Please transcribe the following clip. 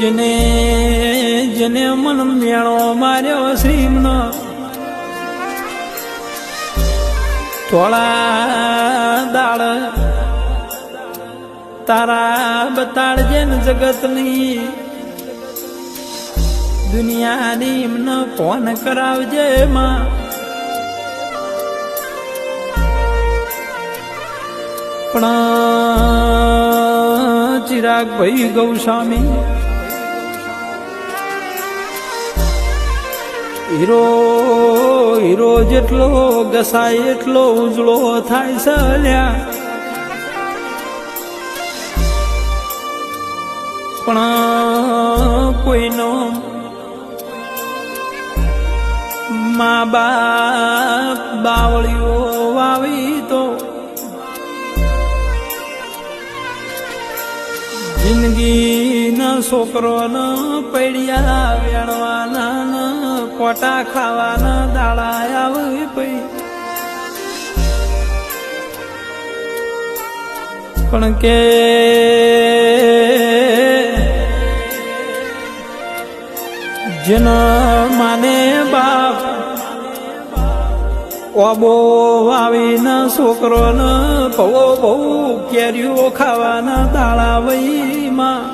જેને જેને મન મેળો માર્યો શ્રીમનો થોડા દાળ તારા બતાડજે ને જગતની દુનિયાની એમને ફોન કરાવજે માં પણ ચિરાગ ભાઈ ગૌસ્વામી હીરો હીરો જેટલો ઘસાય એટલો ઉજળો થાય છે લ્યા પણ કોઈનો મા બાપ બાવળીઓ વાવી તો જિંદગીના છોકરોના પૈડિયા વેણવાના કોટા ખાવાના દાડા આવી પઈ પણ કે જેના માને બાપ ઓબો વાવીના છોકરોને ભવો બહુ કેરીઓ ખાવાના દાડા વહીમાં